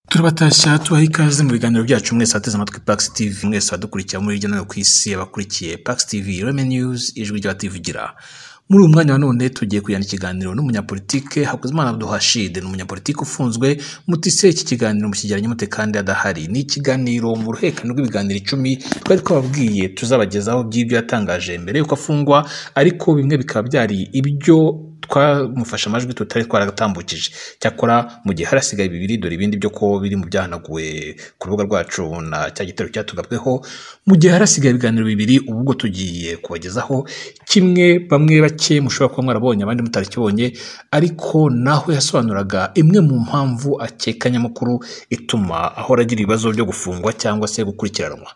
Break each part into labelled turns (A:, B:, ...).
A: Turabatashya tubaha ikaze mu biganiro byacu mwese ateze amatwi Pax TV, mwese badukurikira muri hirya no hino ku isi, abakurikiye Pax TV Reme News, ijwi ry'abativugira. Muri uyu mwanya wa none tugiye kujyana ikiganiro n'umunyapolitike Hakuzimana Abdulrashid, ni umunyapolitike ufunzwe. Mutise iki kiganiro mu kigereranyo mute kandi adahari. Ni ikiganiro mu ruhererekane rw'ibiganiro 10 twari twababwiye tuzabagezaho by'ibyo yatangaje mbere yuko afungwa, ariko bimwe bikaba byari ibyo twamufasha amajwi tutari twaragatambukije. Cyakora mu gihe harasigaye bibiri, dore ibindi byo ko biri mu byahanaguwe ku rubuga rwacu na cya gitero cyatugabweho. Mu gihe harasigaye ibiganiro bibiri, ubwo tugiye kubagezaho kimwe bamwe bake mushobora kuba mwarabonye abandi mutarakibonye, ariko naho yasobanuraga imwe mu mpamvu akekanya makuru ituma ahora agira ibibazo byo gufungwa cyangwa se gukurikiranwa.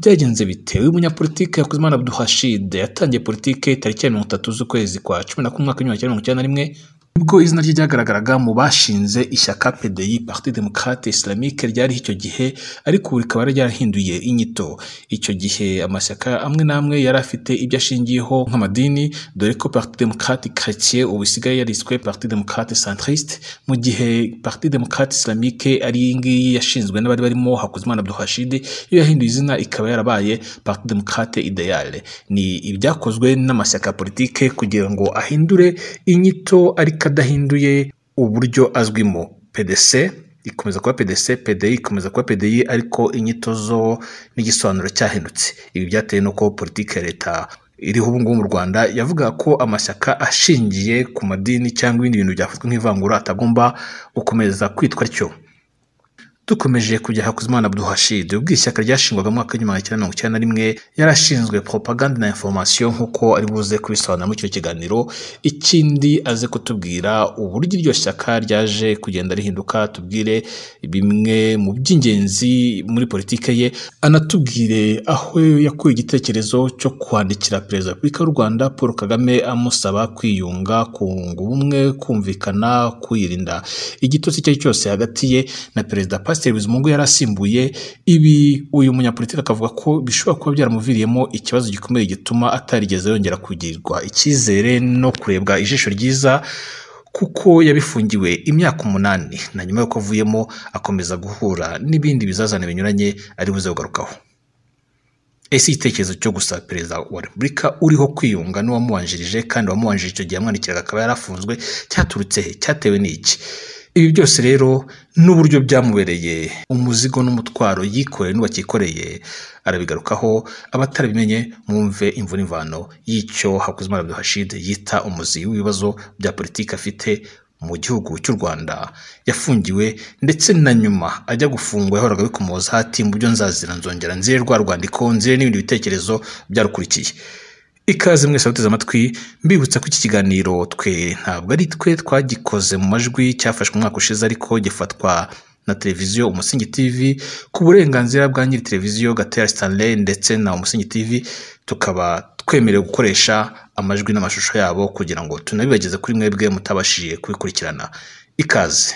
A: Byagenze bite? Uyu munyapolitike Hakuzimana Abdulrashid yatangiye politike tariki ya 30 z'ukwezi kwa 11 mwaka wa 1991, ubwo izina rye ryagaragaraga mu bashinze ishyaka PDI, Parti Démocrate Islamique, ryari icyo gihe, ariko ubu rikaba ryarahinduye inyito. Icyo gihe amashyaka amwe n'amwe yari afite ibyo ashingiyeho nk'amadini, dore ko Parti Démocrate Chrétien ubu isigaye yariswe Parti Démocrate Centriste, mu gihe Parti Démocrate Islamique ari ngiyi yashinzwe n'abari barimo Hakuzimana Abdulrashid, iyo yahinduye izina ikaba yarabaye Parti Démocrate Idéal. Ni ibyakozwe n'amashyaka politike kugira ngo ahindure inyito, ariko adahinduye uburyo azwimo. PDC ikomeza kuba PDC, PDI ikomeza kuba PDI, ariko inyito zo n'igisobanuro cyahindutse. Ibi byatewe nuko politike ya leta iriho ubu ngubu mu Rwanda yavuga ko amashyaka ashingiye ku madini cyangwa ibindi bintu byafatwa nk'ivangura atagomba gukomeza kwitwa atyo. Dukomeje kujya Hakuzimana Abdulrashid, ubwo ishyaka ryashingwaga mu mwaka wa 1991 yarashinzwe propaganda na information, nkuko ari buze kubisobanura muri icyo kiganiro. Ikindi aze kutubwira uburyo iryo shyaka ryaje kugenda rihinduka, tubwire bimwe mu by'ingenzi muri politike ye, anatubwire aho yakuye igitekerezo cyo kwandikira Perezida wa Repubulika y'u Rwanda Paul Kagame amusaba kwiyunga, kunga ubumwe, kumvikana, kwirinda igitotsi icyo cyose hagati ye na Perezida Pasiteri Bizimungu yarasimbuye. Ibi uyu munyapolitike akavuga ko bishobora kuba byaramuviriyemo ikibazo gikomeye gituma atarigeze yongera kugirirwa icyizere no kurebwa ijisho ryiza, kuko yabifungiwe imyaka 8, na nyuma yuko avuyemo akomeza guhura n'ibindi bizazane binyuranye ari buze kugarukaho. Ese igitekerezo cyo gusaba Perezida wa Repubulika uriho kwiyunga n'uwamubanjirije, kandi wamubanjirije icyo gihe amwandikiraga akaba yarafunzwe, cyaturutse he? Cyatewe n'iki? Ibi byose rero n'uburyo byamubereye umuzigo n'umutwaro yikoreye n'uwakikoreye arabigarukaho. Abatarabimenye mwumve imvune imvano y'icyo Hakuzimana Abdulrashid yita umuzi w'ibibazo bya politiki afite mu gihugu cy'u Rwanda. Yafungiwe ndetse na nyuma ajya gufungwa yahoraga bikomoza hati mu byo nzazira nzongera nzire rwa rwandiko, nzire n'ibindi bitekerezo byarukurikiye. Ikaze mwese bateze amatwi, mbibutsa ko iki kiganiro twe ntabwo ari twe twagikoze mu majwi, cyafashwe umwaka ushize ariko gifatwa na televiziyo Umusingi TV ku burenganzira bwa nyiri televiziyo Gatera Stanley ndetse na Umusingi TV. Tukaba twemerewe gukoresha amajwi n'amashusho yabo kugira ngo tunabibageze kuri mwebwe mutabashije kubikurikirana. Ikaze.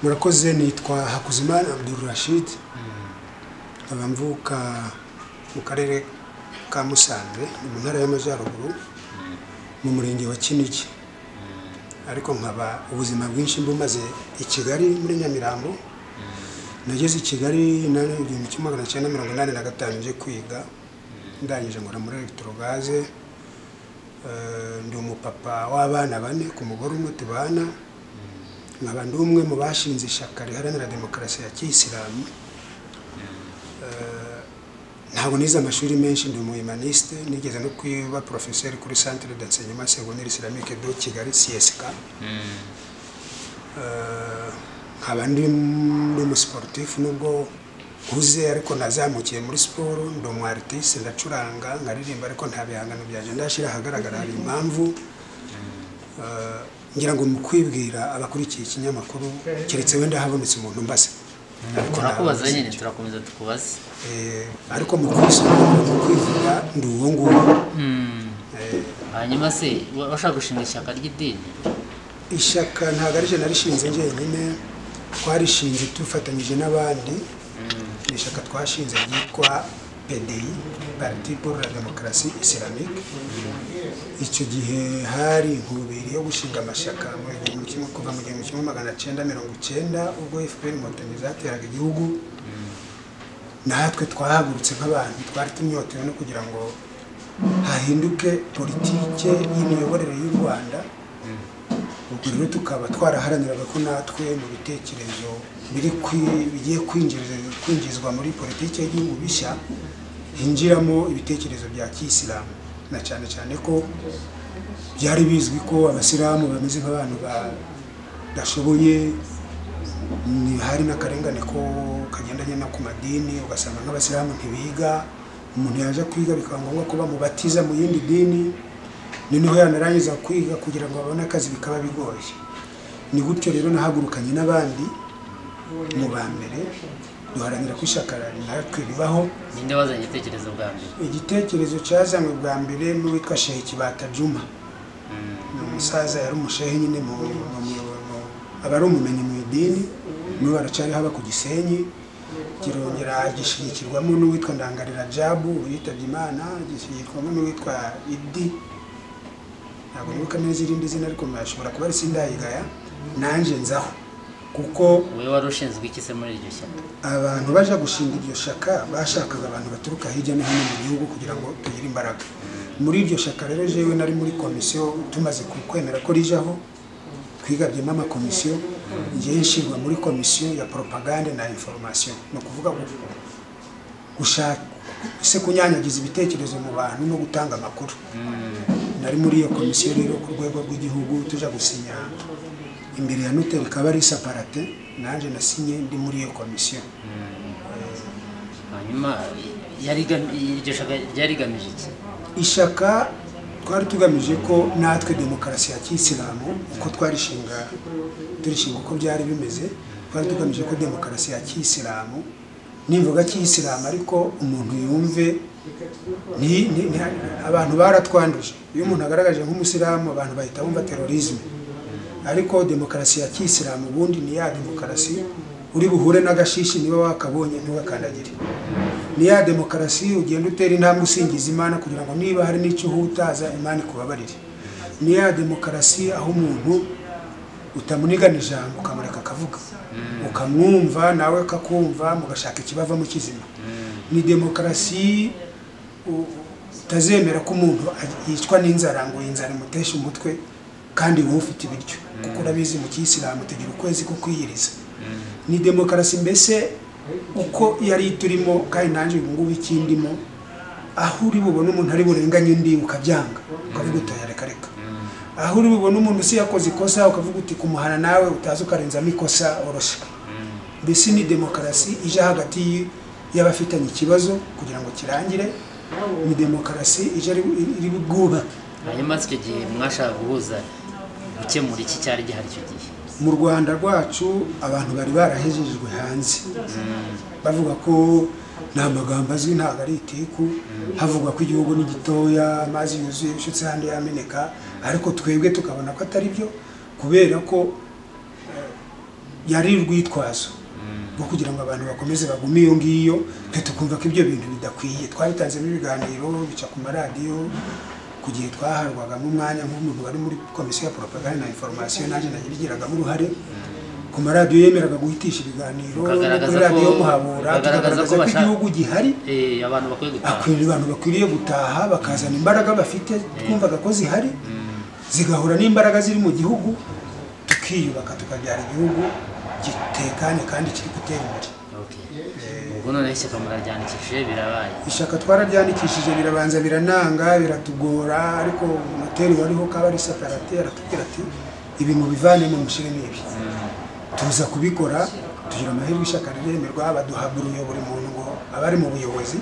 B: Murakoze, nitwa Hakuzimana Abdulrashid, abamvuka mu karere ka Musanze mu ntara y'Amajyaruguru mu murenge wa Kinigi, ariko nkaba ubuzima bwinshi mbumaze i Kigali muri Nyamirambo. Nageze i Kigali na 1985 nje kwiga, ndangije nkora muri Electrogaze. Ndi umupapa w'abana 4 ku mugore umwe tubana, nkaba ndi umwe mu bashinze ishyaka riharanira demokarasi ya Kiyisilamu. Ntabwo nize amashuri menshi, ndi umuhumaniste, nigeze no kuba professeur kuri Centre d'enseignement secondaire islamique de Kigali CSK. Nkaba ndi umusportif nubwo nkuze, ariko nazamukiye muri siporo. Ndi umu artiste, ndacuranga nkaririmba, ariko nta bihangano byaje ndashira ahagaragara. Hari impamvu ngira ngo mukwibwira abakurikiye ikinyamakuru, keretse wenda habonetse umuntu mbaze.
C: Turakubaza nyine, turakomeza tukubaze.
B: Ariko mu kwivuga ndi uwo nguwo.
C: Hanyuma se washaka gushinga ishyaka ry'idini?
B: Ishyaka ntabwo ari je narishinze njyenyine, twarishinze tufatanyije n'abandi. Ishyaka twashinze ryitwa PDI, Parti pour la Démocratie Islamique. Icyo gihe hari inkubiri yo gushinga amashyaka kuva mu 1990 ubwo FPR Inkotanyi zateraga igihugu. Natwe twahagurutse nk'abantu twari tunyotewe no kugira ngo hahinduke politike y'imiyoborere y'u Rwanda. Ubwo rero tukaba twaraharaniraga ko natwe mu bitekerezo bigiye kwinjizwa muri politike y'igihugu bishya hinjiramo ibitekerezo bya Kiyisilamu, na cyane cyane ko byari bizwi ko abasilamu bameze nk'abantu badashoboye. Hari n'akarengane ko kagendanye no ku madini, ugasanga nk'abasilamu ntibiga, umuntu yaje kwiga bikaba ngombwa ko bamubatiza mu yindi dini, noneho yanarangiza kwiga kugira ngo babone akazi bikaba bigoye. Ni gutyo rero nahagurukanye n'abandi mu ba mbere duharanira kwishaka natwe ribaho.
C: Ninde wazanye igitekerezo bwa mbere?
B: Igitekerezo cyazanywe bwa mbere n'uwitwa Sheikh Kibata Juma. Umusaza yari umushehe nyine abari umumenyi mu idini, niwe baracari haba ku Gisenyi. Kirongera gishigikirwamo n'uwitwa Ndangarira Jabu yitabye Imana, gishigikirwamo n'uwitwa Idi, ntabwo nibuka neza irindi zina ariko mashobora kuba ari Sindayigaya. Nanje nzaho kuko
C: wewe wari ushinzwe iki se muri iryo shyaka?
B: Abantu baje gushinga iryo shaka bashakaga abantu baturuka hirya no hino mu gihugu kugira ngo tugire imbaraga. Muri iryo shaka rero jewe nari muri komisiyo, tumaze kwemera ko rijaho twigabyemo amakomisiyo, ngiye nshirwa muri komisiyo ya propagande na information, no kuvuga gushaka se kunyanyagiza ibitekerezo mu bantu no gutanga amakuru. Nari muri iyo komisiyo rero ku rwego rw'igihugu tuja gusinya imbere ya noteri Kabarisa Parate, nanje nasinye ndi muri iyo komisiyo.
C: Hanyuma iryo shaka ryarigamije iki?
B: Ishaka twari tugamije ko natwe demokarasi ya Kiyisilamu uko turishinga uko byari bimeze, twari tugamije ko demokarasi ya Kiyisilamu nimvuga Kiyisilamu ariko umuntu yumve abantu baratwanduje. Iyo umuntu agaragaje nk'umusilamu abantu bahita bumva terrorisme, ariko demokarasi ya Kiyisilamu ubundi ni ya demokarasi uri buhure n'agashishi niba wakabonye ntiwakandagire. Ni ya demokarasi ugenda utera intambwe usingiza Imana kugira ngo niba hari n'icyo uhutaza Imana ikubabarire. Ni ya demokarasi aho umuntu utamunigana ijambo ukamureka akavuga, ukamwumva nawe akakumva, mugashaka ikibava mu kizima. Ni demokarasi utazemera ko umuntu yicwa n'inzara ngo inzara imuteshe umutwe kandi wowe ufite ibiryo, kuko urabizi mu Kiyisilamu tugira ukwezi ko kwiyiriza. Ni demokarasi mbese uko yari turimo kandi nanje ubu ngubu ikindimo, aho uri bubone umuntu ari burenganye undi ukabyanga ukavuga utayareka reka. Aho uri bubone umuntu si yakoze ikosa ukavuga uti kumuhana nawe utazi ukarenzamo ikosa orosha. Mbese ni demokarasi ije hagati y'abafitanye ikibazo kugira ngo kirangire. Ni demokarasi ije iri bwuba.
C: Hanyuma icyo gihe mwashaka guhuza gukemura iki cyari gihari icyo gihe?
B: Mu Rwanda rwacu abantu bari barahejejwe hanze bavuga ko nta magambo azwi, ntabwo ari itiku, havuga ko igihugu ni gitoya, amazi yuzuye ushutse handi yameneka, ariko twebwe tukabona ko atari byo kubera ko yari urwitwazo rwo kugira ngo abantu bakomeze bagume iyo ngiyo, tukumva ko ibyo bintu bidakwiye. Twabitanzemo ibiganiro bica ku maradiyo, kugiye twaharwagamo umwanya nk'umuntu wari muri komisiyo ya propagande na information, naje nagiragamo uruhare. Ku maradiyo yemeraga guhitisha ibiganiro, kuri radiyo Muhabura tugaragaza ko igihugu gihari, abantu bakwiriye gutaha bakazana imbaraga bafite, twumvaga ko zihari zigahura n'imbaraga ziri mu gihugu, tukiyubaka tukabyara igihugu gitekanye kandi kiri gutera imbere.
C: Ubwo none ishyaka muraryandikishije birabaye?
B: Ishaka twararyandikishije birabanza birananga biratugora, ariko noteri wariho Kabarisa Parate aratubwira ati ibintu bivane mu mushire nibi. Tuza kubikora, tugira amahirwe ishaka riremerwa, baduhaburuye buri muntu ngo abari mu buyobozi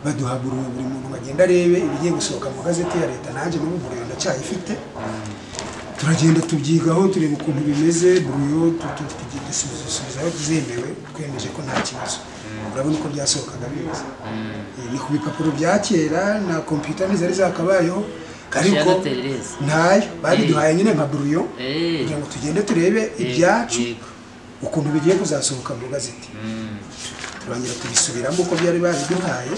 B: baduhaburuye buri muntu bagenda arebe ibigiye gusohoka mu gazeti ya leta. Nanje n'ubu buruyo ndacyayifite, turagenda tubyigaho tureba ukuntu bimeze, buruyo dusubizaho zemewe, twemeje ko nta kibazo. Urabona uko byasohokaga bimeze. Ni ku bipapuro bya kera na computer zari zakabayeho, ariko ntayo babiduhaye nyine nka buruyo kugira ngo tugende turebe ibyacu ukuntu bigiye kuzasohoka mu gazeti. turangira tubisubiramo uko byari babiduhaye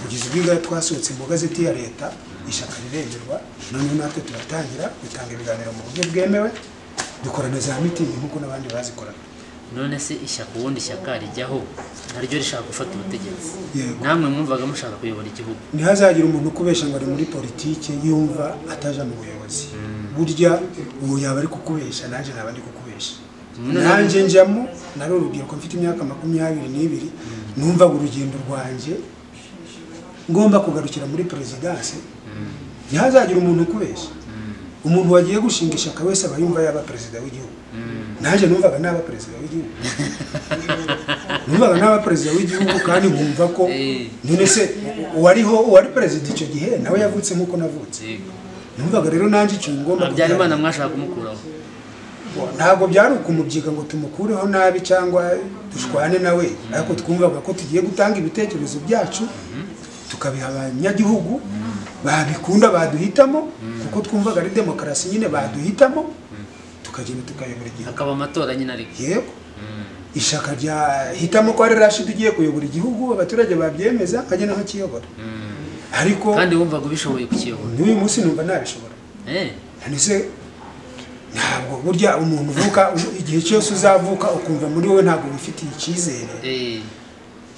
B: kugeza ubwo twasohotse mu gazeti ya leta ishyaka riremerwa noneho natwe turatangira gutanga ibiganiro mu buryo bwemewe dukorana za mitingi nk'uko n'abandi bazikoraga.
C: none se ishyaka ubundi ishyaka rijyaho naryo rishaka gufata ubutegetsi namwe mwumvaga mushaka kuyobora igihugu
B: ntihazagira umuntu ukubesha ngo ari muri politike yumva ataja mu buyobozi burya uwo yaba ari kukubesha nanjye naba ndi kukubesha nanjye njyamo nari urubyiruko mfite imyaka 22 numvaga urugendo rwanjye ngomba kugarukira muri perezidansi ntihazagira umuntu ukubesha umuntu wagiye gushinga ishyaka wese aba yumva yaba perezida w'igihugu nanjye numvaga naba perezida w'igihugu numvaga naba perezida w'igihugu kandi nkumva ko none se uwari perezida icyo gihe nawe yavutse nk'uko navutse numvaga rero nanjye icyo ngomba
C: byari Imana mwashaka kumukuraho
B: ntabwo byari ukumubyiga ngo tumukureho nabi cyangwa dushwane nawe ariko twumvaga ko tugiye gutanga ibitekerezo byacu tukabiha abanyagihugu babikunda baduhitamo kuko twumvaga ari demokarasi nyine baduhitamo tukagenda tukayobora igihugu
C: akaba amatora nyine ariko
B: yego ishaka ryahitamo ko ari Rashid ugiye kuyobora igihugu abaturage babyemeza akagenda nk'akiyobora ariko
C: kandi wumvaga ubishoboye kukiyobora
B: n'uyu munsi numva nabishobora nise ntabwo burya umuntu uvuka igihe cyose uzavuka ukumva muri wowe ntabwo wifitiye icyizere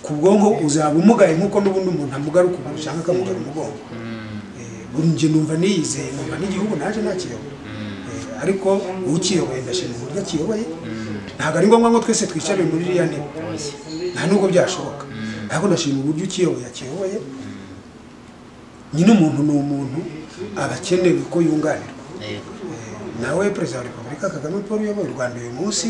B: ku bwonko uzaba umugaye nk'uko n'ubundi umuntu amugara ukuguru cyangwa akamugara umugongo njye numva niyizeye numva n'igihugu naje nakiyobora ariko ukiyoboye ndashima uburyo akiyoboye ntabwo ari ngombwa ngo twese twicare muri iriya ntebe nta nubwo byashoboka ariko ndashima uburyo ukiyoboye akiyoboye nyine umuntu ni umuntu aba akenewe ko yunganirwa nawe perezida wa repubulika Kagame Paul uyoboye u Rwanda uyu munsi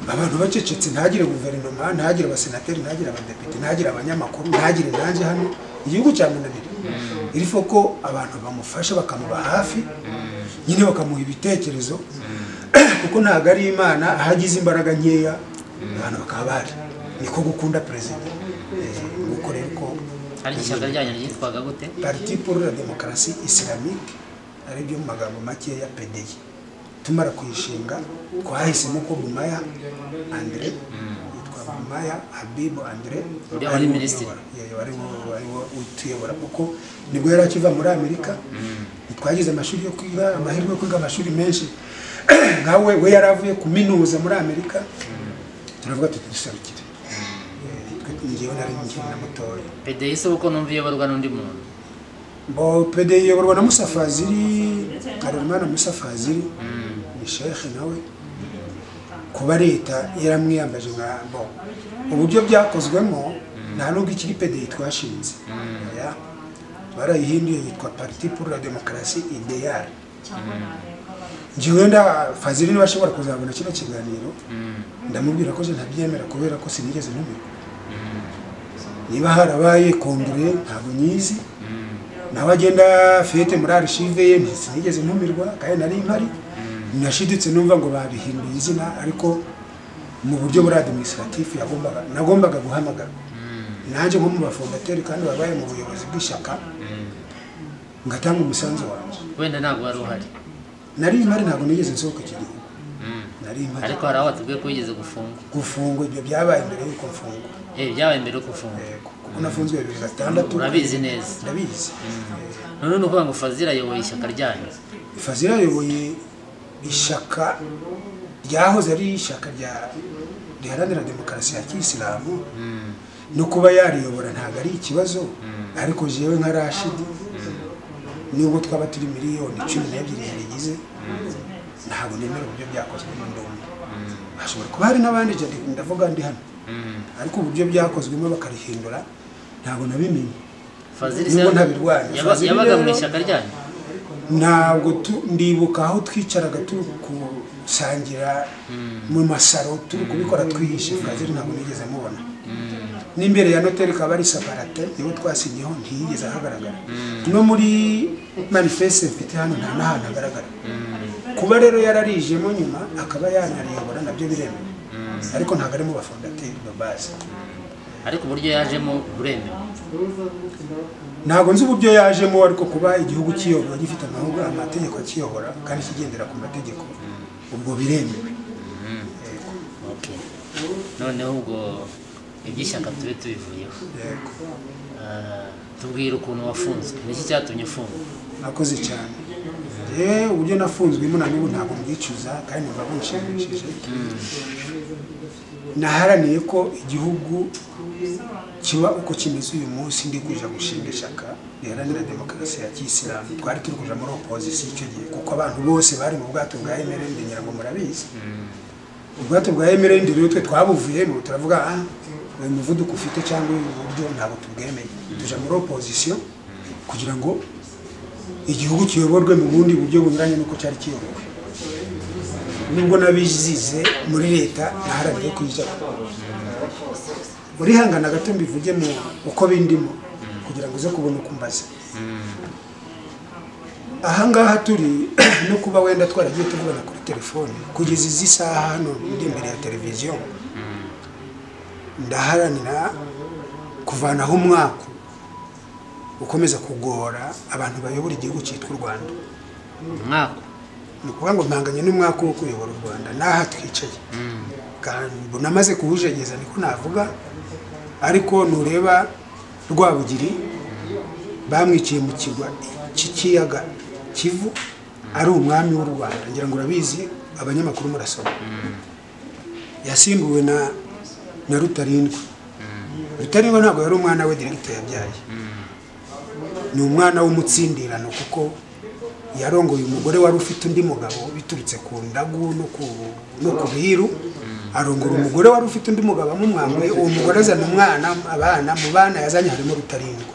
B: abantu bacecetse ntagire guverinoma ntagire abasenateri ntagire abadepite ntagire abanyamakuru ntagire nanjye hano igihugu cyamunanira irifo ko abantu bamufasha bakamuba hafi nyine bakamuha ibitekerezo kuko ntabwo ari Imana ahagize imbaraga nkeya abantu bakaba bari niko gukunda perezida gukorera ko
C: ari ishyaka ryanyu ryitwaga gute
B: Parti pour la Démocratie Islamique ari byo mu magambo make ya PDI tumara kuyishinga twahisemo ko Bumaya Andre yitwa Bumaya Habib Andre
C: wari minisitiri
B: wari utuyobora kuko nibwo yari akiva muri Amerika twagize amashuri yo kwiga amahirwe yo kwiga amashuri menshi nkawe we yaravuye kuminuza muri Amerika turavuga tutisarukire ngiye nari nkina mutoya
C: PDI se uko numva iyoborwa n'undi muntu
B: bo PDI iyoborwa na Musa Fazili Karemana Musa Fazili ni sheikh nawe kuba leta yaramwiyambaje nka bo uburyo byakozwemo nta nubwo ikiri PDI twashinze ya barayihinduye yitwa Parti pour la Démocratie Idéale Jiwenda Fazili niba ashobora kuzabona kino kiganiro ndamubwira ko je ntabyemera kubera ko sinigeze ntumirwa niba harabaye kongere ntabwo nyizi nawe agenda fete muri archive ye sinigeze ntumirwa kandi nari impari nashiditse numva ngo babihinduye izina ariko mu buryo buri administratif nagombaga guhamagara nanjye nko mu bafondateri kandi babaye mu buyobozi bw'ishyaka ngatanga umusanzu wanjye
C: wenda ntabwo wari uhari
B: nari impari ntabwo nigeze nsohoka iki gihugu nari impari
C: ariko hari aho watubwiye ko wigeze
B: gufungwa ibyo byabaye mbere y'uko mfungwa
C: byabaye mbere y'uko ufungwa
B: kuko nafunzwe 2006
C: urabizi neza
B: ndabizi
C: none ni ukuvuga ngo Fazili ayoboye ishyaka ryanyu
B: Fazili ayoboye ishyaka ryahoze ari ishyaka riharanira demokarasi ya kisilamu no kuba yariyobora ntabwo ari ikibazo ariko jewe nka Rashid nubwo twaba turi miliyoni 12 yarigize ntabwo nemera uburyo byakozwe n'indumwe hashobora kuba hari n'abandi ndavuga ndi hano ariko uburyo byakozwemo bakarihindura ntabwo nabimenye
C: Fazili
B: yabaga
C: mu ishyaka ryanyu
B: ntabwo ndibuka aho twicaraga turi gusangira mu masaro turi kubikora twihishe Fazili ntabwo nigeze mubona n'imbere ya noteri kabari separate niho twasinyeho ntiyigeze ahagaragara no muri manifeste mfite hano nta n'ahantu agaragara kuba rero yararijemo nyuma akaba yanariyobora nabyo biremewe ariko ntabwo ari mu bafondateri base
C: ariko uburyo yajemo buremewe
B: ntabwo nzi uburyo yajemo ariko kuba igihugu kiyobora gifite amategeko akiyobora kandi kigendera ku mategeko ubwo biremewe
C: noneho ubwo iby'ishyaka tube tubivuyeho.
B: yego
C: Tubwira ukuntu wafunzwe, niki cyatumye ufungwa?
B: nakoze cyane uburyo nafunzwemo na n'ubu ntabwo mbyicuza kandi numva bunshimishije. Naharaniye ko igihugu kiba uko kimeze uyu munsi, ndi kuja gushinga ishyaka riharanira demokarasi ya kisilamu. Twari turi kuja muri opposition icyo gihe kuko abantu bose bari mu bwato bwa MRND, ngira ngo murabizi. Ubwato bwa MRND rero twe twabuvuyemo, turavuga uyu muvuduko ufite cyangwa uburyo ntabwo tubwemeye, tuja muri opposition kugira ngo igihugu kiyoborwe mu bundi buryo bunyuranye nuko cyari kiyobowe. Nubwo nabizize muri leta naharaniye kwicara muri hangana gato mbivuge mu uko bindimo kugira ngo uze kubona uko mbaza. Ahangaha turi no kuba wenda twaragiye tuvugana kuri telefone kugeza izi saha hano ndi imbere ya televiziyo, ndaharanira kuvanaho umwaka ukomeza kugora abantu bayobora igihugu cyitwa u Rwanda.
C: Umwaka
B: ni ukuvuga ngo mpanganye n'umwaka wo kuyobora u Rwanda n'aha twicaye, kandi bunamaze kuwujegeza niko navuga. Ariko nureba Rwabugiri bamwiciye mu kigwa cy'ikiyaga Kivu, ari umwami w'u Rwanda, ngira ngo urabizi, abanyamakuru murasoma. Yasimbuwe na Rutarindwa. Rutarindwa ntabwo yari umwana we directeur yabyaye, ni umwana w'umutsindirano kuko yarongoye umugore wari ufite undi mugabo biturutse ku ndagu no ku biru. Arongora umugore wari ufite undi mugabo amumwamwe, uwo mugore azana umwana, abana mu bana yazanye harimo Rutarindwa.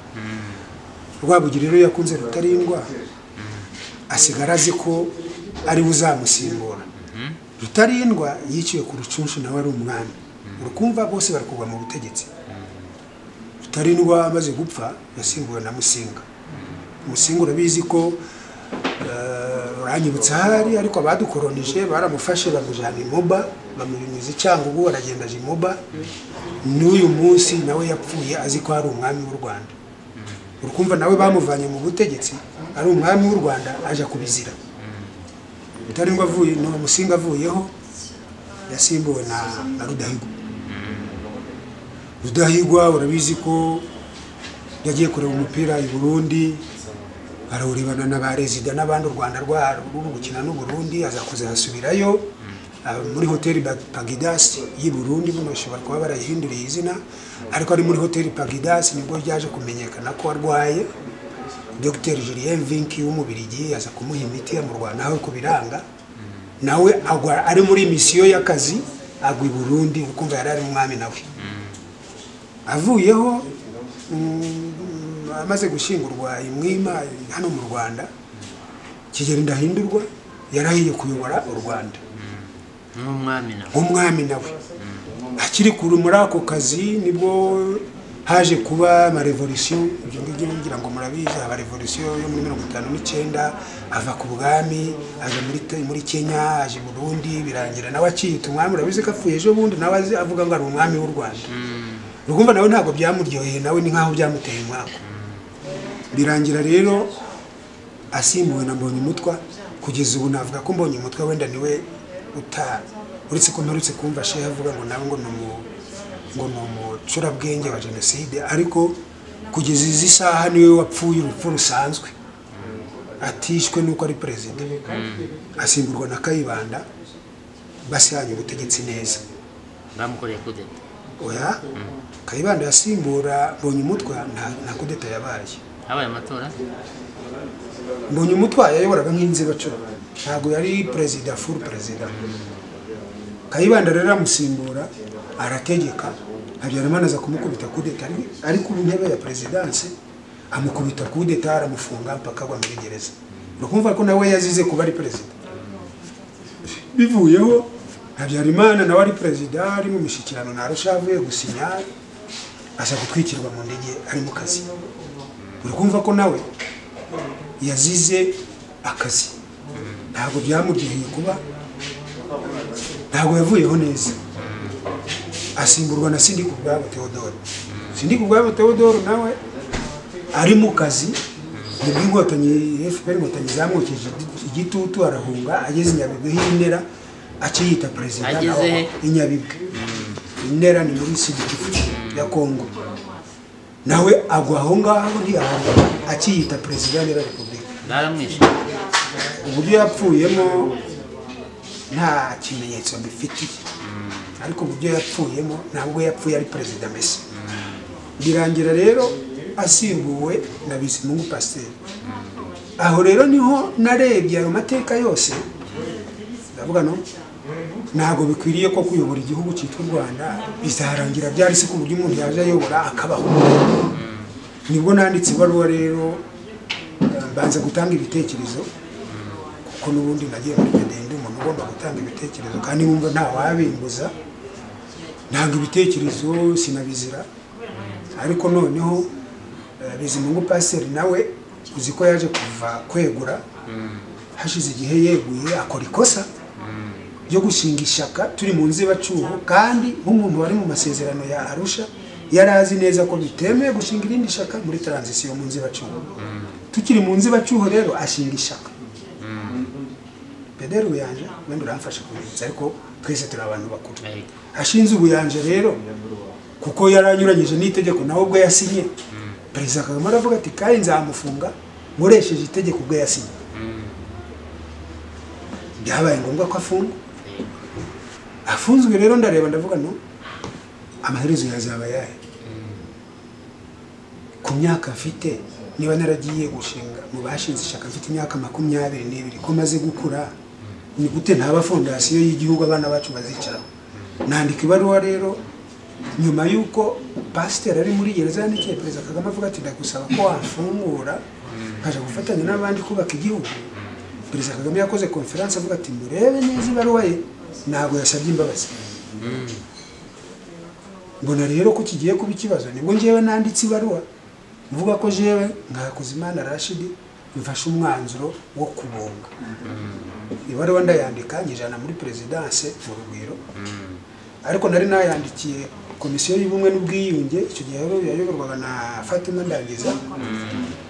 B: Rwabugiri rero yakunze Rutarindwa, asigara azi ko ari uzamusimbura. Rutarindwa yiciwe ku Rucunshu nawe ari umwami. Urukumva bose bari kugwa mu butegetsi. Rutarindwa amaze gupfa yasimbuwe na Musinga. Musinga urabizi ko uranyibutsa hari, ariko abadukoronije baramufashe bamujana Imoba, bamubinyuza Cyangugu, aragenda aje Imoba. N'uyu munsi nawe yapfuye azi ko ari umwami w'u Rwanda. Urukumva nawe bamuvanye mu butegetsi ari umwami w'u Rwanda aje kubizira. Rutarindwa avuye no Musinga avuyeho yasimbuwe na Rudahigwa. Rudahigwa urabizi ko yagiye kureba umupira i Burundi, arawurebana na ba Rezida n'abandi u Rwanda ruri gukina n'u Burundi, aza kuzasubirayo muri hoteli Pagidas y'i Burundi. Buno bashobora kuba barayihinduriye izina, ariko ari muri hoteli Pagidas nibwo yaje kumenyekana ko arwaye. Dr Julien Vinki w'Umubirigi aza kumuha imiti mu Rwanda aho kubiranga, nawe agwa ari muri misiyo y'akazi agwa i Burundi. Ukumva yari ari umwami nawe. Avuyeho amaze gushingurwa imwima hano mu Rwanda, Kigeli Ndahindurwa yarahiye kuyobora u Rwanda umwami nawe. Akiri kuri muri ako kazi nibwo haje kuba ama revolution. Ibyo ngibyo ngira ngo murabizi, aba revolution yo muri 59 ava ku bwami aje muri Kenya, aje Burundi, birangira nawe akiyita umwami. Urabizi ko apfuye ejo bundi nawe avuga ngo ari umwami w'u Rwanda. Urumva nawe ntabwo byamuryoheye, nawe ni nkaho byamuteye umwaka. Birangira rero asimbuwe na Mbonyumutwa. Kugeza ubu navuga ko Mbonyumutwa wenda niwe uretse ko mperutse kumva shehe avuga ngo nawe ngo ni umucurabwenge wa jenoside, ariko kugeza izi saha niwe wapfuye urupfu rusanzwe, atishwe nuko ari perezida. Asimburwa na Kayibanda basihanye ubutegetsi neza.
C: Bamukoreye kudeta.
B: Oya, Kayibanda yasimbura Mbonyumutwa na kudeta yabaye.
C: Habaye amatora.
B: Mbonyumutwa yayoboraga nk'inzibacyuho, ntabwo yari perezida full perezida. Kayibanda rero amusimbura, arategeka. Habyarimana aza kumukubita kudeta, ari ku ntebe ya presidanse, amukubita kudeta, aramufunga mpaka agwa muri gereza. Urukumva ko nawe yazize kuba ari perezida. Bivuyeho Habyarimana nawe ari perezida, ari mu mishyikirano na Arusha, avuye gusinya, aza gutwikirwa mu ndege ari mu kazi. Urukumva ko nawe yazize akazi, ntabwo byamuryoheye kuba, ntabwo yavuyeho neza. Asimburwa na Sindikubwabo Theodore. Sindikubwabo Theodore nawe ari mu kazi, nibwo inkotanyi FPR inkotanyi zamwokeje igitutu, arahunga ageze Nyabibwe h'Intera, akiyita perezida.
C: Ageze
B: Inyabibwe. Intera ni muri Sud Kivu. ya Kongo nawe agwa aho ngaho ntiyahanga akiyita perezida wa repubulika
C: naramwishe
B: uburyo yapfuyemo nta kimenyetso mbifitiye ariko uburyo yapfuyemo ntabwo yapfuye ari perezida Messi birangira rero asimbuwe na Bizimungu Pasteur aho rero niho narebye ayo mateka yose ndavuga no ntabwo bikwiriye ko kuyobora igihugu cyitwa u Rwanda bizarangira byari se ku buryo umuntu yaje ayobora akabaho nibwo nanditse ibaruwa rero mbanza gutanga ibitekerezo kuko n'ubundi nagiye muri ndende umuntu ugomba gutanga ibitekerezo kandi wumva nta wabimbuza ntabwo ibitekerezo sinabizira ariko noneho Bizimungu Pasteur nawe uzi ko yaje kuva kwegura hashize igihe yeguye akora ikosa ryo gushinga ishyaka turi mu nzibacyuho kandi nk'umuntu wari mu masezerano ya Arusha yari azi neza ko bitemewe gushinga irindi shyaka muri transition mu nzibacyuho tukiri mu nzibacyuho rero ashinga ishyaka Pedro Buyanja wenda uramfasha kubitsa ariko twese turi abantu bakuru ashinze Ubuyanja rero kuko yaranyuranyije n'itegeko nawe ubwo yasinye Perezida Kagame aravuga ati kandi nzamufunga nkoresheje itegeko ubwo yasinye byabaye ngombwa ko afunzwe rero ndareba ndavuga no amaherezo yazaba yahe ku myaka afite niba naragiye gushinga mu bashinze ishyaka mfite imyaka 22 ko maze gukura ni gute ntaba fondasiyo y'igihugu abana bacu bazicara nandika ibaruwa rero nyuma yuko Pasteur ari muri gereza yandikiye Perezida Kagame avuga ati ndagusaba ko wafungura kaje gufatanya n'abandi kubaka igihugu Perezida Kagame yakoze conference avuga ati murebe neza ibaruwa ye ntabwo yasabye imbabazi mbona rero ko kigiye kuba ikibazo nibwo njewe nanditse ibaruwa mvuga ko jewe nka Kuzimana Rashid mfashe umwanzuro wo kubunga ibaruwa ndayandika njana muri presidence mu Rugwiro ariko nari nayandikiye komisiyo y'ubumwe n'ubwiyunge icyo gihe yayoborwaga na Fatima Ndangiza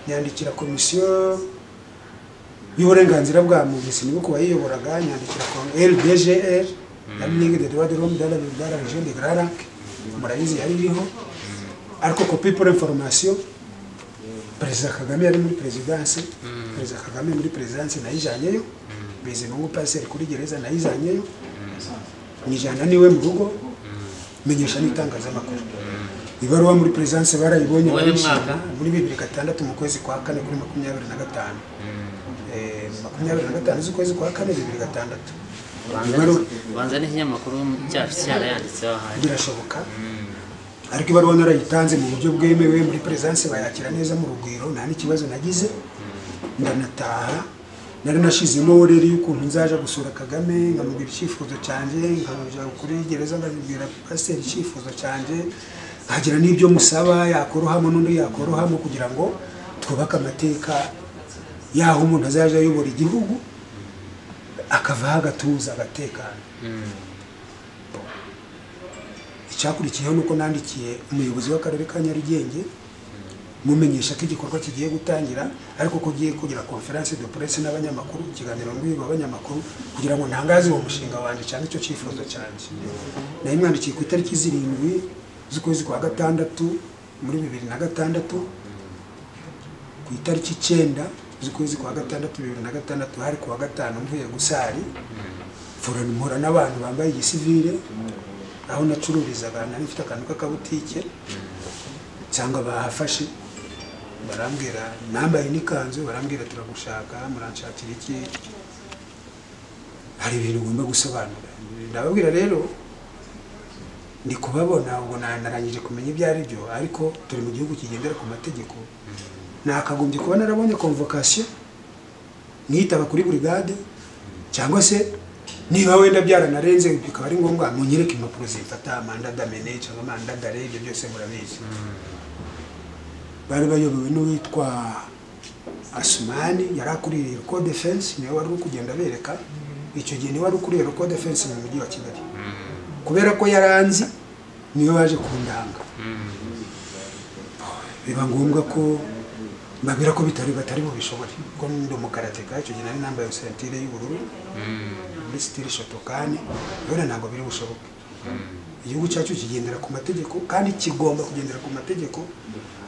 B: nyandikira komisiyo y'uburenganzira bwa muntu sinibwo kuba yiyoboraga nyandikira ko LDGR la Ligue des droits de l'homme dans la région de Grand Lac murayizi yaririho ariko copie pour information Perezida Kagame yari muri presidence Perezida Kagame muri presidence nayijyanyeyo Bizimungu Pasteur kuri gereza nayijyanyeyo nijana niwe mu rugo menyesha n'itangazamakuru ibaruwa muri presidence barayibonye muri 2006 mu kwezi kwa 4 kuri 25 z'ukwezi kwa 4 2006
C: banza n'ikinyamakuru cyacu cyarayanditseho ahari
B: birashoboka ariko ibaruwa narayitanze mu buryo bwemewe muri presidence bayakira neza mu Rugwiro nta n'ikibazo nagize ndanataha nari nashizemo rero y'ukuntu nzaje gusura Kagame nkamubwira icyifuzo cyanje nkamuja kuri gereza ngabwira Pasteur icyifuzo cyanje hagira n'ibyo musaba yakorohamo n'undi yakorohamo kugira ngo twubake amateka yaho umuntu azaje ayobora igihugu akava agatuza agatekana icyakurikiyeho nuko nandikiye umuyobozi w'akarere ka Nyarugenge mumenyesha ko igikorwa kigiye gutangira ariko ko giye kugira conference de presse n'abanyamakuru kiganiro ngwiba abanyamakuru kugira ngo ntangaze uwo mushinga wanje cyane cyo cyifuzo cyanje nayo mwandikiye ku itariki 7 z'ukwezi kwa 6 muri 2006 ku itariki 9 z'ukwezi kwa 6 2006 hari ku wa 5 mvuye gusari furana mpora n'abantu bambaye igisivile aho nacururizaga nari mfite akantu k'akabutike cyangwa bahafashe barambwira nambaye n'ikanzu barambwira turagushaka muranshakira iki hari ibintu ngomba gusobanura ndababwira rero ndi kubabona ubwo narangije kumenya ibyo ari byo ariko turi mu gihugu kigendera ku mategeko nakagombye kuba narabonye convocation nitaba kuri brigade cyangwa se niba wenda byaranarenze bikaba ari ngombwa munyereke impapuro zifata manda d'amener cyangwa manda d'arrêt ibyo byose murabizi bari bayobowe n'uwitwa Asumani yari akuriye Code Defense niwe wari kugenda bereka icyo gihe niwe wari ukuriye Code Defense mu mujyi wa Kigali kubera ko yaranzi niwe waje kundanga biba ngombwa ko babira ko batari mu bishobora ko ndo mu karateka icyo gihe nari nambaye sentire y'ubururu muri style Shotokani yona ntabwo biri bushoboke igihugu cyacu kigendera ku mategeko kandi kigomba kugendera ku mategeko.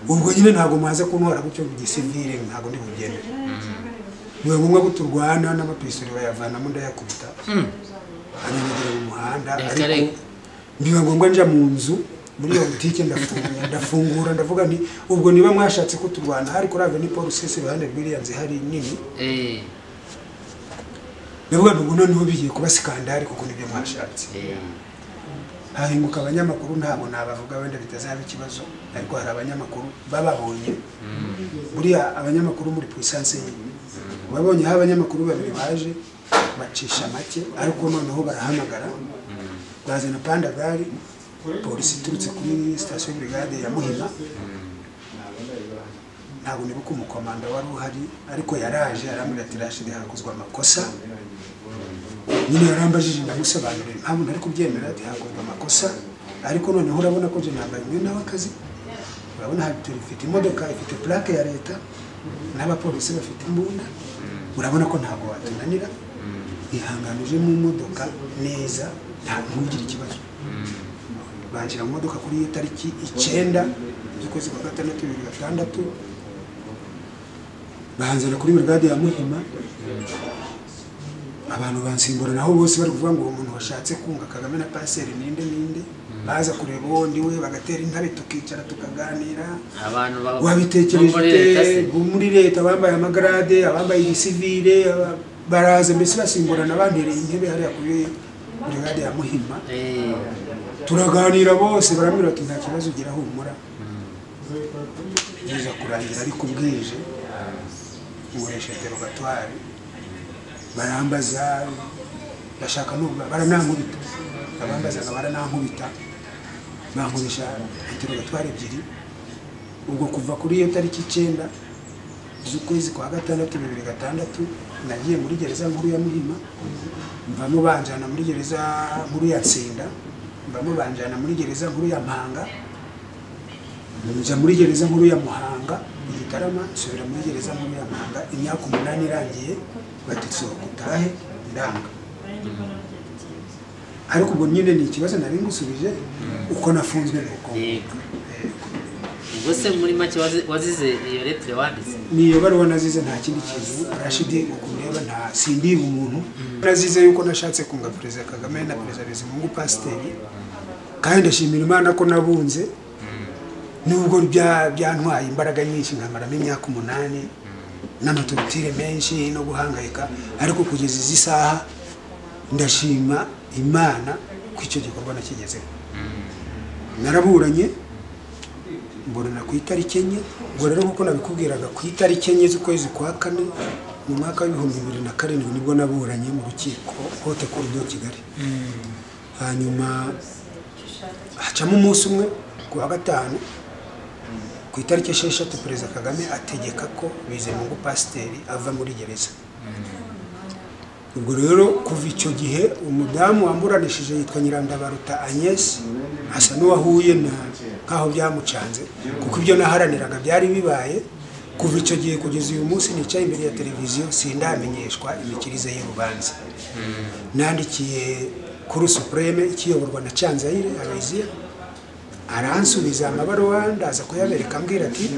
B: Ubwo nyine ntabwo mwaza kuntwara gutyo gisivile, ntabwo ndi bugendere. Niwe ngombwa ko turwana n'amapistori bayavanamo ndayakubita anyegera mu muhanda, ariko niwe ngombwa nja mu nzu muri iyo butike ndafungura ndavuga nti ubwo niba mwashatse ko turwana hari kuri Avenue Paul Sese bahane bwiriya nzi hari nini ndavuga ngo noneho bigiye kuba skandali kuko nibyo mwashatse. Hahinguka abanyamakuru ntabwo nabavuga wenda bitazaba ikibazo, ariko hari abanyamakuru bababonye buriya abanyamakuru muri puissance babonye ha abanyamakuru babiri baje bacisha make, ariko noneho barahamagara bazana pandagari polisi turutse kuri station brigade ya Muhima. Ntabwo nibuka umukomanda wari uhari, ariko yaraje arambwira ati Rashid hakozwe amakosa. Nyine yarambajije ndamusobanurira impamvu ntari kubyemera, ati hakozwe amakosa, ariko noneho urabona ko je nambaye imyenda y'akazi, urabona hafite imodoka ifite plaque ya leta n'abapolisi bafite imbunda, urabona ko ntabwo watunanira, ihanganije mu modoka neza nta ntugire ikibazo. Banjira mu modoka kuri tariki 9 z'ukwezi kwa gatandatu 2006, bahanzana kuri brigade ya Muhima. Abantu bansimbura naho bose bari kuvuga ngo umuntu washatse kunga Kagame na paseri ninde baza kureba undi we bagatera intare tukicara tukaganira.
C: Abantu
B: wabitekereje muri leta bambaye amagrade, abambaye igisivile baraza mbese basimbura nabandereye intebe hari kuri brigade ya Muhima. Turaganira bose barambira ati nta kibazo ugira humura. Biza kurangira ariko bwije mureshe derogatoire barambaza bashaka no baranankubita, abambaza baranankubita bankoresha derogatoire ebyiri. Ubwo kuva kuri iyo tariki 9 z'ukwezi kwa gatandatu 2006 nagiye muri gereza nkuru ya Muhima, mvamo banjana muri gereza nkuru ya Nsinda, mvamo banjana muri gereza nkuru ya Mpanga, nja muri gereza nkuru ya Muhanga Igitarama, nsubira muri gereza nkuru ya Mpanga. Imyaka 8 irangiye batitso gutahe ndanga. Ariko ubwo nyine ni ikibazo nari ngusubije uko nafunzwe nuko.
C: Ubwo se muri make wazize iyo lettre wanditse?
B: Niyo baruwa nazize, nta kindi kintu. Rashid ukuneba nta sindi umuntu. Nazize yuko nashatse kunga President Kagame na President Bizimungu Pasiteri, kandi ndashimira Imana ko nabunze. Nubwo byantwaye imbaraga nyinshi nkamaramo imyaka 8 n'amatortire menshi no guhangayika, ariko kugeza izi saha ndashima Imana ko icyo gikorwa nakigezeho. Naraburanye mbona ku itariki 4, ngo rero nkuko nabikubwiraga ku itariki 4 z'ukwezi kwa 4 mu mwaka wa 2007 nibwo naburanye mu rukiko Haute Cour de Kigali. Hanyuma hacamo umunsi umwe ku wa 5 ku itariki 6 Perezida Kagame ategeka ko Bizimungu Pasiteri ava muri gereza. Ubwo rero kuva icyo gihe umudamu wamburanishije yitwa Nyirandabaruta Agnes asa n'uwahuye nkaho byamucanze, kuko ibyo naharaniraga byari bibaye. Kuva icyo gihe kugeza uyu munsi nicaye imbere ya televiziyo sindamenyeshwa imikirize y'urubanza. Nandikiye kuri Supreme ikiyoborwa na Canzayire Aloysia, aransubiza amabaruwa ndaza kuyabereka ambwira ati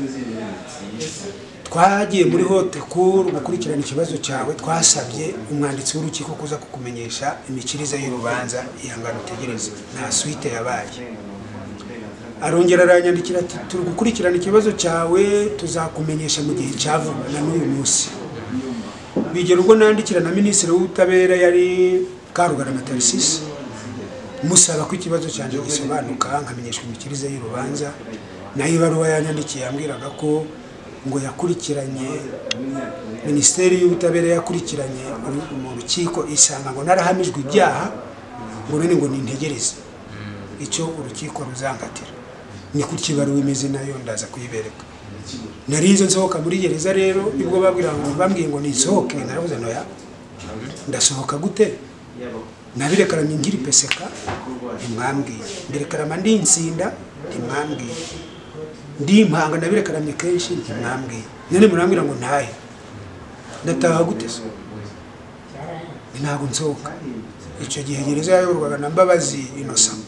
B: twagiye muri Haute Cour gukurikirana ikibazo cyawe, twasabye umwanditsi w'urukiko kuza kukumenyesha imikirize y'urubanza, ihangana utegereze, nta suite yabaye. Arongera aranyandikira ati turi gukurikirana ikibazo cyawe, tuzakumenyesha mu gihe cyavuga na n'uyu munsi. Bigera ubwo nandikira na Minisitiri w'Ubutabera yari Karugarama Tarsisi, musaba ko ikibazo cyanjye gisobanuka nkamenyeshwa imikirize y'urubanza. Nayo ibaruwa yanyandikiye yambwiraga ko ngo yakurikiranye, Minisiteri y'Ubutabera yakurikiranye mu rukiko isanga ngo narahamijwe ibyaha, ngo none ngo nintegereze icyo urukiko ruzangatira. Ni ku kibaruwa imeze nayo ndaza kuyibereka. Narinze nsohoka muri gereza rero, nibwo bambwiye ngo nisohoke, naravuze noya ndasohoka gute? Nabirekaranye ngiri peseka imwambwiye, mbirekarama ndi Nsinda imwambwiye, ndi Mpanga nabirekaranye kenshi imwambwiye. None murambwira ngo ntahe, ndataha gute so? Ntago nsohoka. Icyo gihe gereza yayoborwaga na Mbabazi Innocent,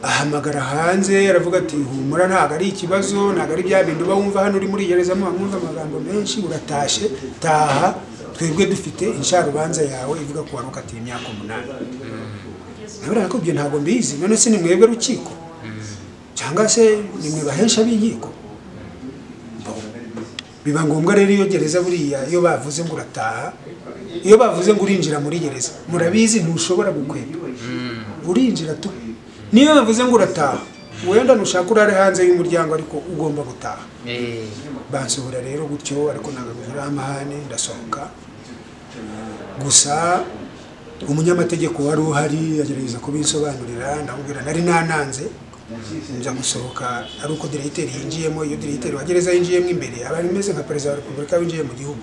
B: ahamagara hanze aravuga ati humura ntago ari ikibazo ntago ari bya bintu bawumva hano uri muri gereza mwumva amagambo menshi uratashe taha twebwe dufite insharubanza yawe ivuga ko warukatiye imyaka 8 nabura ko byo ntago mbizi none se ni mwebwe rukiko cyangwa se ni mwe bahesha b'inkiko biba ngombwa rero iyo gereza buriya iyo bavuze ngo urataha iyo bavuze ngo urinjira muri gereza murabizi ntushobora gukweba urinjira tu niyo bavuze ngo urataha wenda nushaka urare hanze y'umuryango ariko ugomba gutaha bansohora rero gutyo ariko nagagira amahane ndasohoka gusa umunyamategeko wari uhari yagerageza kubisobanurira ndamubwira nari nananze nja gusohoka ari uko directeur yinjiyemo iyo directeur wagereza yinjiyemo imbere abari meze nka president wa Republika winjiye mu gihugu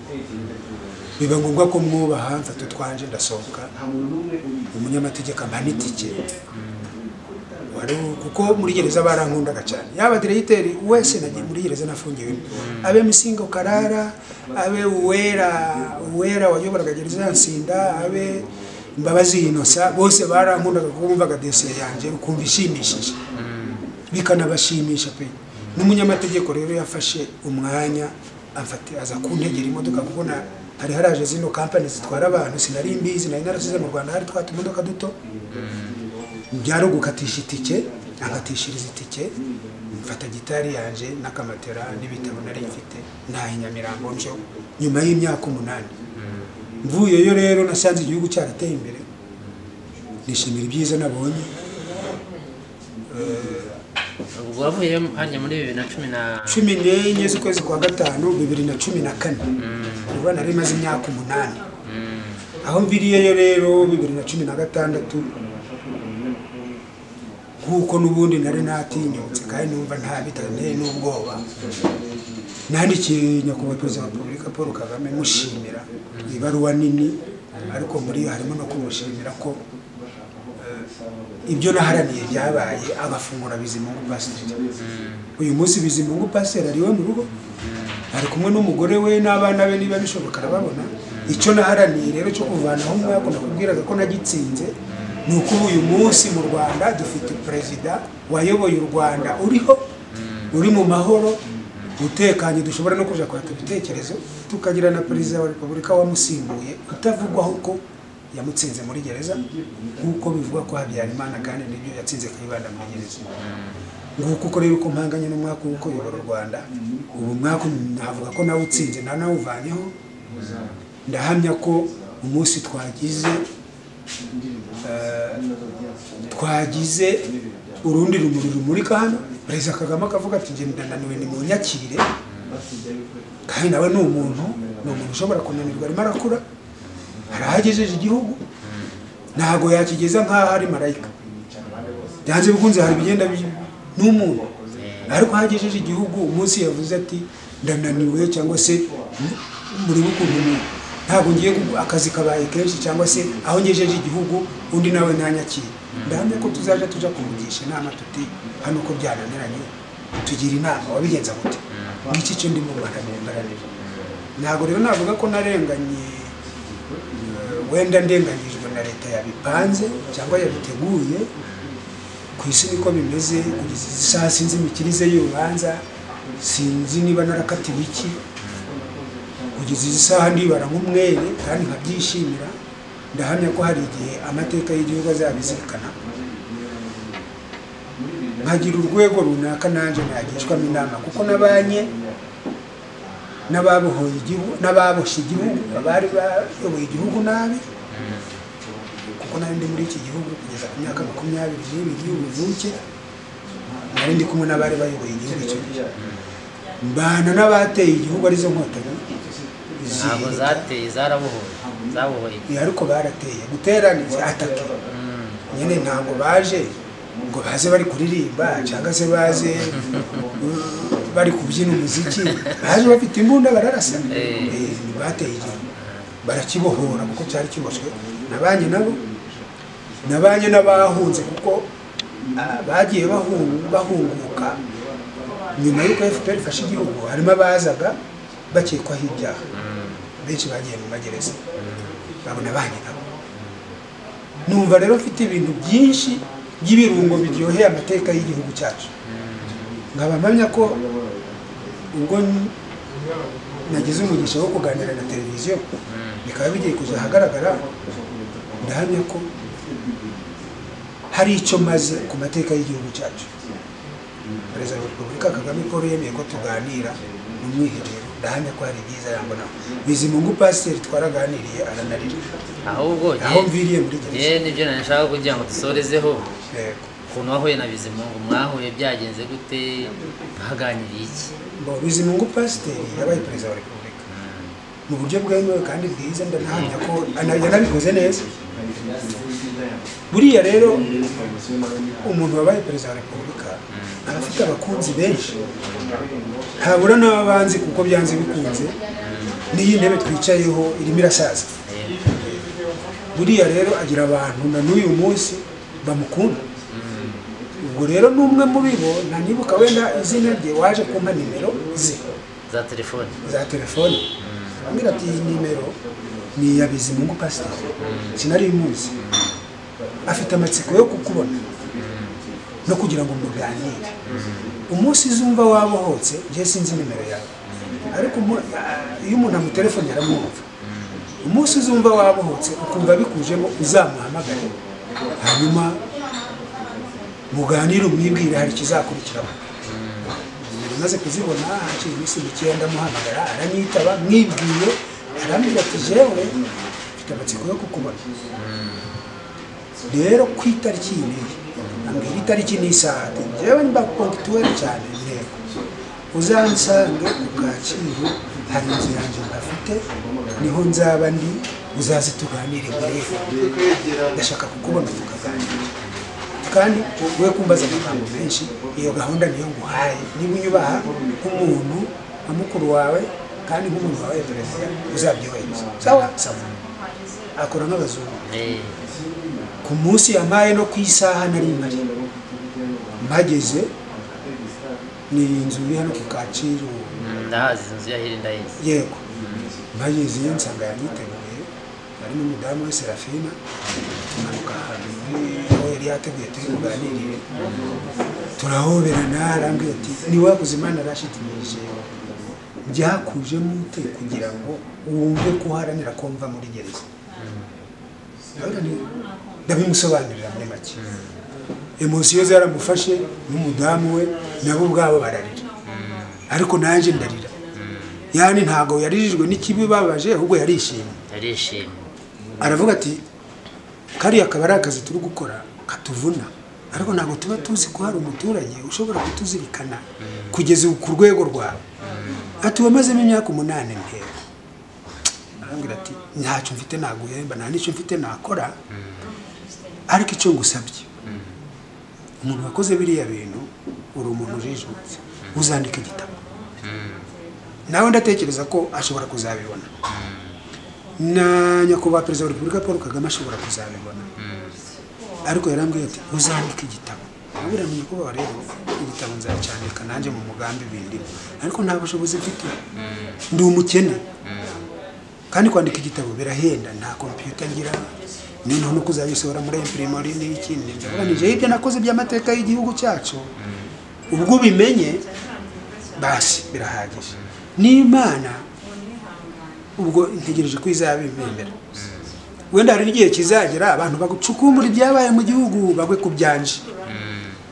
B: biba ngombwa ko mwubaha mfata twanje ndasohoka umunyamategeko amanitike wari kuko muri gereza barankundaga cyane yaba directeur wese nagiye muri gereza nafungiwe abe Misingo Karara abe Uwera wayoboraga gereza Nsinda abe Mbabazi Inosa bose barankundaga kumvaga dosiye yanje ukumva ishimishije bikanabashimisha pe n'umunyamategeko rero yafashe umwanya afate aza kuntegera imodoka kubona hari haraje zino company zitwara abantu sinari mbizi nari narasize mu Rwanda hari twatu imodoka duto byaro gukatisha itike agatishiriza itike mfata gitari yanje n'akamatera n'ibitabo nari mfite ntahe Nyamirambo njo nyuma y'imyaka 8 mvuyeyo rero nasanze igihugu cyarateye imbere nishimira ibyiza nabonye
C: wavuye hanya muri
B: 2014 z'ukwezi kwa 5 2014 ubwo nari maze imyaka 8 aho mviriyeyo rero 2016 kuko nubundi nari natinyutse kandi numva nta bitane n'ubwoba nandikiye nyakubahwa Perezida wa Repubulika Paul Kagame mushimira ibaruwa nini ariko muri harimo no kumushimira ko ibyo naharaniye byabaye agafungura Bizimungu Pastor uyu munsi Bizimungu Pastor ari we mu rugo ari kumwe n'umugore we n'abana be niba bishoboka arababona icyo naharaniye rero cyo kuvanaho umwaka nakubwiraga ko nagitsinze nuko uyu munsi mu Rwanda dufite president wayoboye u Rwanda uriho uri mu mahoro utekanye dushobora no kuja kwaka ibitekerezo tukagira na Perezida wa Repubulika wamusimbuye utavugwaho ko yamutsinze muri gereza nkuko bivugwa ko Habyarimana kandi nibyo yatsinze Kayibanda muri gereza nguko rero ko mpanganye n'umwaka uko yobora u Rwanda ubu mwaka navuga ko nawe utsinze nawuvanyeho ndahamya ko umunsi twagize urundi rumuri rumurika hano Perezida Kagame akavuga ati nje ndananiwe ni munyakire kandi nawe ni umuntu ushobora kunanirwa arimo arakura harahagejeje igihugu ntago yakigeza nkaho ari marayika byanze bikunze hari bigenda n'umuntu ariko hagejeje igihugu umunsi yavuze ati ndananiwe cyangwa se muri bukuntu ntago ngiye akazi kabaye kenshi cyangwa se aho ngejeje igihugu undi nawe ntanyakire ndahamya ko tuzaje tuja kumugisha inama tuti hano ko byananiranye tugira inama wabigenza gute n'iki cyo ndi mu Rwanda n'imbaranije ntago rero navuga ko narenganye wenda ndenganyijwe na leta yabipanze cyangwa yabiteguye ku isi niko bimeze kugeza isaha sinzi imikirize y'urubanza sinzi niba narakatiwe iki kugeza isaha ndibara nk'umwere kandi nkabyishimira ndahamya ko hari igihe amateka y'igihugu azabizirikana nkagira urwego runaka nanje nagishwamo inama kuko nabanye n'ababohoye igihugu n'ababoshye igihugu abari bayoboye igihugu nabi kuko nari ndi muri iki gihugu kugeza ku myaka 20 n'igihugu vuke nari ndi kumwe n'abari bayoboye igihugu cyo mbana n'abateye igihugu arizo nkotanyi
C: ntabwo zateye zabohoye
B: ariko barateye guteraniza ataka nyene ntabwo baje ngo baze bari kuririmba cyangwa se baze bari kubyina umuziki baje bafite imbunda bararasa bateye igihugu barakibohora kuko cyari kiboshwe nabanye n'abahunze kuko bagiye bahunguka nyuma y'uko FPR ifashe igihugu harimo abazaga bakekwaho ibyaha benshi bagiye mu magereza babona banye nabo numva rero mfite ibintu byinshi by'ibirungo biryoheye amateka y'igihugu cyacu. Nkaba mpamya ko ubwo nagize umugisha wo kuganira na televiziyo bikaba bigiye kuza ahagaragara, ndahamya ko hari icyo maze ku mateka y'igihugu cyacu. Perezida wa Repubulika Kagame Paul yemeye ko tuganira mu mwiherero, ndahamya ko hari byiza yambona. Bizimungu Pasiteri twaraganiriye aranarira,
C: ahubwo
B: aho mviriye muri gereza.
C: nibyo nashaka kugira ngo dusorezeho. Ukuntu wahuye na Bizimungu, mwahuye byagenze gute, mwaganiriye iki?
B: Bizimungu Pasiteri yabaye Perezida wa Repubulika mu buryo bwemewe kandi bwiza, ndanahamya ko yanabikoze neza. Buriya rero umuntu wabaye Perezida wa Repubulika afite abakunzi benshi, ntabura n'abanzi kuko byanze bikunze n'iyi ntebe twicayeho irimo irasaza. Buriya rero agira abantu na n'uyu munsi bamukunda. Ubwo rero n'umwe muri bo, ntanibuka wenda izina rye, waje kumpa nimero ze za telefone ambwira ati iyi nimero ni iya Bizimungu Pasiteri, sinari muzi, afite amatsiko yo kukubona no kugira ngo muganire. Umunsi uzumva wabohotse, njye sinzi nimero yawe, ariko iyo umuntu amutelefone aramwumva. Umunsi uzumva wabohotse ukumva bikujemo, uzamuhamagare hanyuma muganire, umwibwire hari ikizakurikiraho. Maze kuzibona hakiri iminsi mike ndamuhamagara, aranyitaba, mwibwiye, arambwira ati jewe mfite amatsiko yo kukubona. Rero ku itariki y'iyi, ambwira itariki n'isaha, jewe mba punctuel cyane, ntego uzansange ku Kacyiru, hari inzu yanjye mbafite, niho nzaba ndi, uzaze tuganire mbere, ndashaka kukubona tukaganira. Kandi we kumbaza amagambo menshi, iyo gahunda niyo nguhaye. Niba unyubaha nk'umuntu nka mukuru wawe kandi nk'umuntu wawe perezida, uzabyubahiriza. Sawa sawa. Akora nk'abazungu. Ku munsi yampaye no ku isaha nari mpari, mpageze ni inzu iri hano ku Kacyiru,
C: ndahazi inzu ya Hirindayizi.
B: Yego, mpageze nsanga yanyiteguye, ari n'umudamu we Serafina, tumanuka ahantu aho yari yateguye turi kuganirire, turahoberana. Arambwira ati ni wabuze Imana arashitimije, byakujemo ute kugira ngo wumve ko uharanira ko mva muri gereza? Ndabimusobanurira muri make. Emosiyo zaramufashe n'umudamu we, nabo ubwabo bararira, ariko nanjye ndarira. Yani ntago yarijijwe n'ikibi babaje, ahubwo yarishimye. Aravuga ati kariya akaba ari akazi turi gukora katuvuna, ariko ntabwo tuba tuzi ko hari umuturage ushobora kutuzirikana kugeza ku rwego rwawe. Ati wamazemo imyaka 8 ntera. Arambwira ati ntacyo mfite naguhemba, nta n'icyo mfite nakora, ariko icyo ngusabye, umuntu wakoze biriya bintu uri umuntu ujijutse, uzandika igitabo. Nawe ndatekereza ko ashobora kuzabibona, na nyakubahwa Perezida wa Repubulika Paul Kagame ashobora kuzabibona. Ariko yarambwiye ati uzandika igitabo. Abura ni nyakubahwa rero, igitabo nzacyandika nanjye mu mugambi bindi, ariko nta bushobozi mfite, ndi umukene, kandi kwandika igitabo birahenda, nta computer ngira, n'intu no kuzabisohora muri imprimerie n'ikindi. Ndavuga ibyo nakoze by'amateka y'igihugu cyacu, ubwo bimenye basi birahagije. N'Imana ubwo ntegereje ko izabimemera. Wenda hari igihe kizagera abantu bagucukumbura ibyabaye mu gihugu, bagwe kubyanje,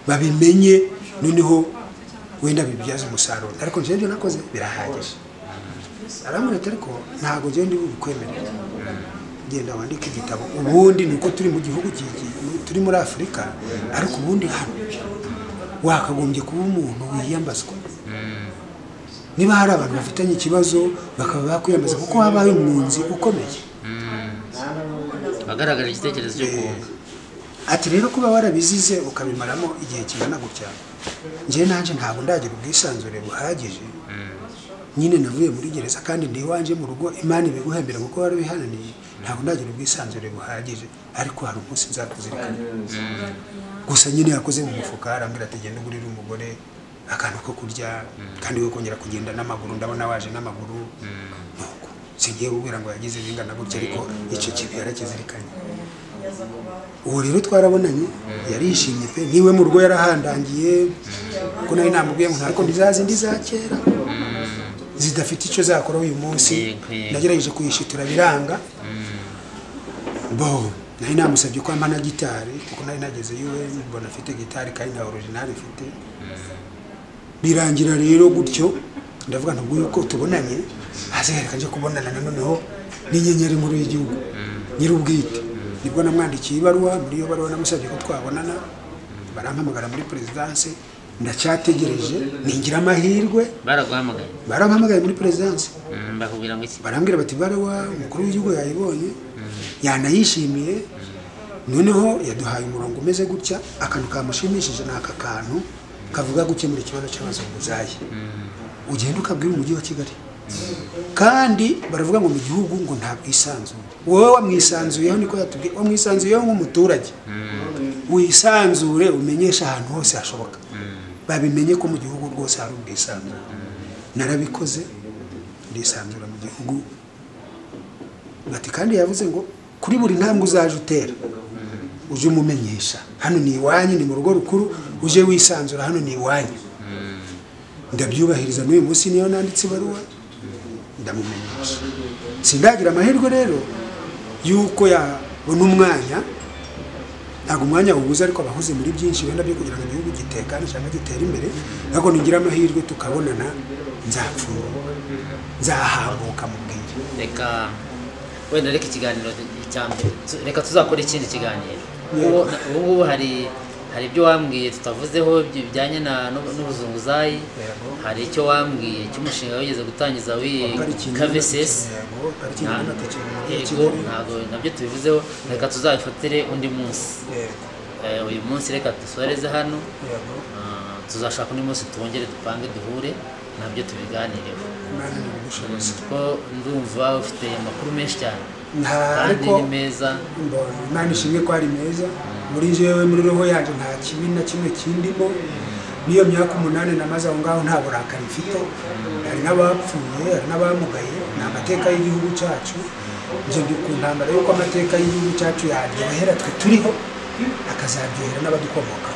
B: babimenye, noneho wenda bibyaza umusaruro. Ariko njye nakoze birahagije. Arambwira ati ariko ntago je ndi bukwemerera, genda wandike igitabo. Ubundi nuko turi mu gihugu turi muri Afurika, ariko ubundi hano wakagombye kuba umuntu wiyambazwa. Niba hari abantu bafitanye ikibazo bakaba bakwiyambaza kuko habaye umunzi ukomeye,
C: bagaragaje igitekerezo cyo kunga.
B: Ati rero kuba warabizize ukabimaramo igihe kingana gutya, njye nanje ntabwo ndagira ubwisanzure buhagije. Nyine navuye muri gereza kandi ndi wanje mu rugo, Imana ibiguhembera kuko warabihananiye, ntabwo ndagira ubwisanzure buhagije, ariko hari umunsi nzakuzirikana. Gusa nyine yakoze mu mufuka, arambwira ati genda ugurire umugore akantu ko kurya, kandi we kongera kugenda n'amaguru, ndabona waje n'amaguru. Nuko singiye ubwira ngo yagize bingana gutya, ariko icyo kibi yarakizirikanye. uwo rero twarabonanye yarishimye pe, niwe mu rugo yarahandangiye kuko nari namubwiye ngo ntabwo ndizazindi za kera zidafite icyo zakora uyu munsi, nagerageje kuyishitura biranga. Bo nari namusabye ko ampa na gitari kuko nari nageze iwe mbona afite gitari kandi na original ifite, birangira rero gutyo ndavuga ntabwo yuko tubonanye hazerekana nje kubonana na noneho n'inyenyeri nkuru y'igihugu nyir'ubwite. Nibwo namwandikiye ibaruwa, muri iyo baruwa namusabye ko twabonana, barampamagara muri presidence, ndacyategereje ningira amahirwe. Baraguhamagaye muri presidence,
C: bakubwira ngo iki?
B: barambwira bati baruwa umukuru w'igihugu yayibonye yanayishimiye, noneho yaduhaye umurongo umeze gutya, akantu kamushimishije n'aka kantu kavuga gukemura ikibazo cy'abazunguzayi, ugenda ukabwira umujyi wa Kigali. Kandi baravuga ngo mu gihugu ngo nta bwisanzure, wowe wamwisanzuyeho, niko yatubwiye, wamwisanzuyeho nk'umuturage, wisanzure umenyesha ahantu hose hashoboka, babimenye ko mu gihugu rwose hari ubwisanzure. Narabikoze ndisanzura mu gihugu. Bati kandi yavuze ngo kuri buri ntambwe uzaje utera uje umumenyesha, hano ni iwanyu, ni mu rugo rukuru, uje wisanzura, hano ni iwanyu. Ndabyubahiriza n'uyu munsi niyo nanditse ibaruwa ndamumenyesha. Sindagira amahirwe rero yuko yabona umwanya, ntabwo umwanya ubuze, ariko abahuze muri byinshi wenda byo kugira ngo igihugu gitekane cyangwa gitere imbere, ntabwo nigira amahirwe tukabonana nzahambuka mu bwenge.
C: Reka wenda reka ikiganiro cyambere, reka tuzakora ikindi kiganiro. Ubu hari ibyo wambwiye tutavuzeho bijyanye n'ubuzunguzayi, hari icyo wambwiye cy'umushinga wigeze gutangiza KVSS, yego ntabwo nabyo tubivuzeho, reka tuzabifatire undi munsi. Uyu munsi reka dusoreze hano, tuzashaka undi munsi twongere dupange duhure nabyo tubiganireho, kuko ndumva ufite amakuru menshi cyane kandi ni meza.
B: Imana ishimwe ko ari meza, muri jewe muri roho yaje nta kibi na kimwe kindimo. Niyo myaka 8 namaze aho ngaho nta burakari mfite, hari n'abapfuye, hari n'abamugaye, ni amateka y'igihugu cyacu. Nje ndi ku ntambara yuko amateka y'igihugu cyacu yaryohera twe turiho, akazaryohera n'abadukomoka.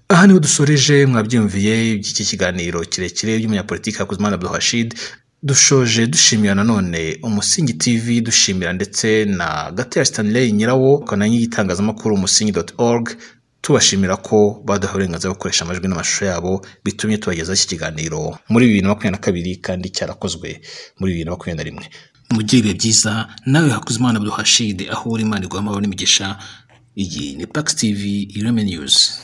A: Aha niho dusoreje, mwabyumviye iki kiganiro kirekire by'umunyapolitiki Hakuzimana Abdulrashid. Dushoje dushimira nanone Umusingi TV, dushimira ndetse na Gatera Stanley nyirawo kananye igitangazamakuru umusingi.org, tubashimira ko baduha uburenganzira bwo gukoresha amajwi n'amashusho yabo, bitumye tubageza iki kiganiro muri 2022 kandi cyarakozwe muri 2021. Mugire ibihe byiza nawe Hakuzimana Abdulrashid, aho uri Imana iguha amahoro n'imigisha. Iyi ni Pax TV Ireme News.